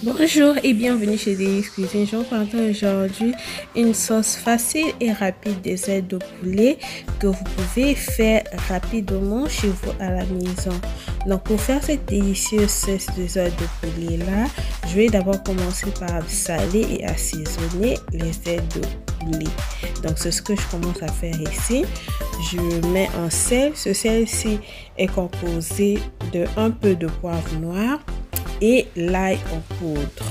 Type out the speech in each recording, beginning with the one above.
Bonjour et bienvenue chez Délice Cuisine. Je vous partage aujourd'hui une sauce facile et rapide des ailes de poulet que vous pouvez faire rapidement chez vous à la maison. Donc pour faire cette délicieuse sauce des ailes de poulet là, je vais d'abord commencer par saler et assaisonner les ailes de poulet. Donc c'est ce que je commence à faire ici. Je mets un sel. Ce sel-ci est composé de un peu de poivre noir et l'ail en poudre,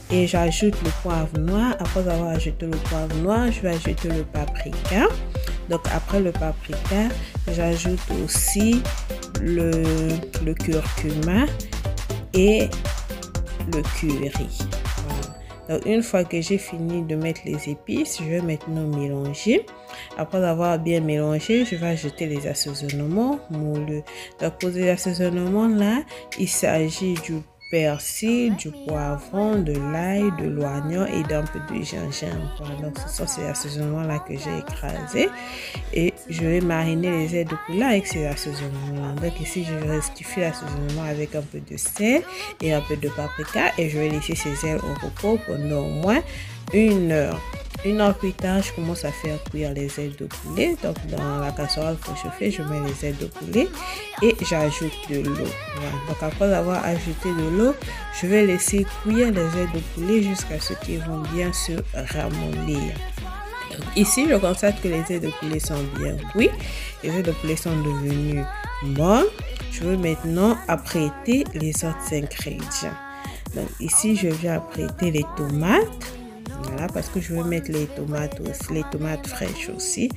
et j'ajoute le poivre noir. Après avoir ajouté le poivre noir, je vais ajouter le paprika. Donc après le paprika, j'ajoute aussi le curcuma et le curry. Voilà. Donc une fois que j'ai fini de mettre les épices, je vais maintenant mélanger. Après avoir bien mélangé, je vais ajouter les assaisonnements moelleux. Donc pour les assaisonnements là, il s'agit du persil, du poivron, de l'ail, de l'oignon et d'un peu de gingembre. Voilà, donc ce sont ces assaisonnements là que j'ai écrasé, et je vais mariner les ailes de poulet avec ces assaisonnements là. Donc ici je rectifie l'assaisonnement avec un peu de sel et un peu de paprika, et je vais laisser ces ailes au repos pendant au moins 1 heure. 1 heure plus tard, je commence à faire cuire les ailes de poulet. Donc dans la casserole préchauffée, je mets les ailes de poulet et j'ajoute de l'eau. Voilà. Donc après avoir ajouté de l'eau, je vais laisser cuire les ailes de poulet jusqu'à ce qu'ils vont bien se ramollir. Donc ici, je constate que les ailes de poulet sont bien cuites. Les ailes de poulet sont devenues bonnes. Je vais maintenant apprêter les autres ingrédients. Donc ici, je vais apprêter les tomates. Voilà, parce que je vais mettre les tomates fraîches aussi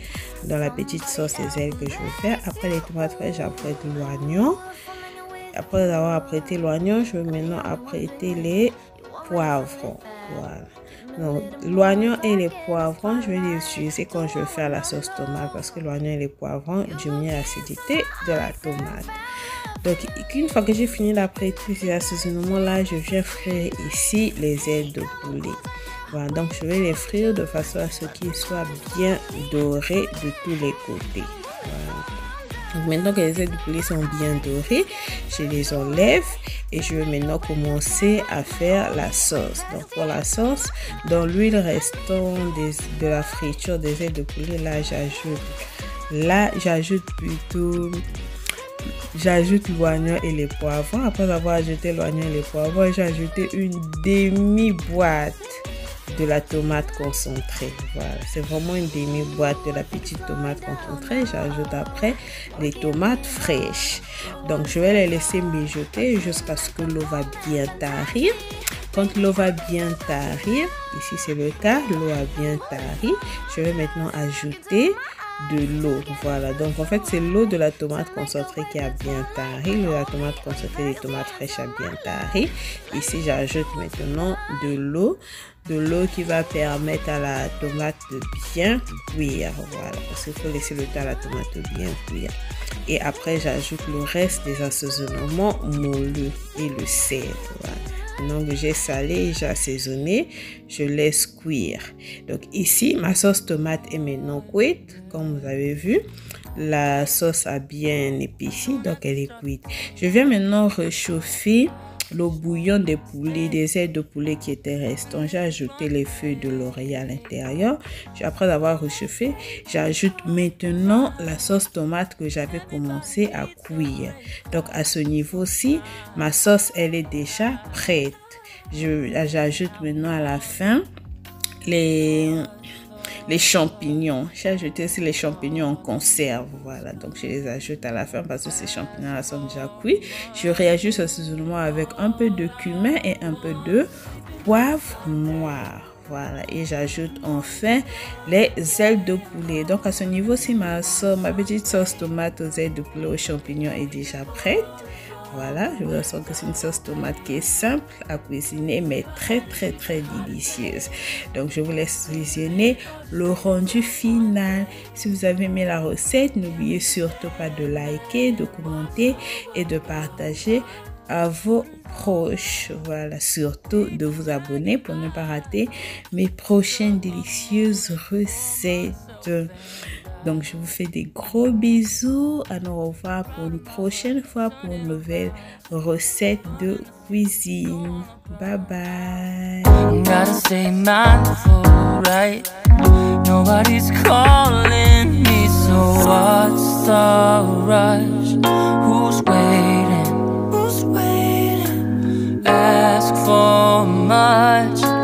dans la petite sauce des ailes que je vais faire. Après les tomates fraîches, j'apprête l'oignon. Après avoir apprêté l'oignon, je vais maintenant apprêter les poivrons. Voilà. Donc l'oignon et les poivrons, je vais les utiliser quand je vais faire la sauce tomate, parce que l'oignon et les poivrons diminuent l'acidité de la tomate. Donc une fois que j'ai fini d'apprêter ces assaisonnements là, je viens frire ici les ailes de poulet. Voilà, donc je vais les frire de façon à ce qu'ils soient bien dorés de tous les côtés. Voilà. Donc maintenant que les ailes de poulet sont bien dorées, je les enlève et je vais maintenant commencer à faire la sauce. Donc pour la sauce, dans l'huile restant de la friture des ailes de poulet, j'ajoute l'oignon et les poivrons. Après avoir ajouté l'oignon et les poivrons, j'ai ajouté une demi-boîte de la tomate concentrée. Voilà, c'est vraiment une demi-boîte de la petite tomate concentrée. J'ajoute après les tomates fraîches. Donc je vais les laisser mijoter jusqu'à ce que l'eau va bien tarir. Quand l'eau va bien tarir, ici c'est le cas, l'eau a bien tari, je vais maintenant ajouter de l'eau. Voilà, donc en fait c'est l'eau de la tomate concentrée qui a bien tari. L'eau de la tomate concentrée des tomates fraîches a bien tari. Ici j'ajoute maintenant de l'eau qui va permettre à la tomate de bien cuire. Voilà, parce qu'il faut laisser le temps à la tomate de bien cuire. Et après j'ajoute le reste des assaisonnements moelleux et le sel. Voilà. Maintenant que j'ai salé, j'ai assaisonné, je laisse cuire. Donc ici, ma sauce tomate est maintenant cuite. Comme vous avez vu, la sauce a bien épaissi, donc elle est cuite. Je viens maintenant réchauffer le bouillon des ailes de poulet qui étaient restants. J'ai ajouté les feuilles de laurier à l'intérieur. Après avoir réchauffé, j'ajoute maintenant la sauce tomate que j'avais commencé à cuire. Donc à ce niveau-ci, ma sauce elle est déjà prête. J'ajoute maintenant à la fin les champignons. J'ai ajouté aussi les champignons en conserve. Voilà, donc je les ajoute à la fin parce que ces champignons-là sont déjà cuits. Je réajuste l'assaisonnement avec un peu de cumin et un peu de poivre noir. Voilà, et j'ajoute enfin les ailes de poulet. Donc à ce niveau-ci, ma petite sauce tomate aux ailes de poulet aux champignons est déjà prête. Voilà, je vous assure que c'est une sauce tomate qui est simple à cuisiner, mais très délicieuse. Donc je vous laisse visionner le rendu final. Si vous avez aimé la recette, n'oubliez surtout pas de liker, de commenter et de partager à vos proches. Voilà, surtout de vous abonner pour ne pas rater mes prochaines délicieuses recettes. Donc, je vous fais des gros bisous. À nous revoir pour une prochaine fois pour une nouvelle recette de cuisine. Bye bye. Gotta stay mindful, right? Nobody's calling me, so what's the rush? Who's waiting? Who's waiting? Ask for much.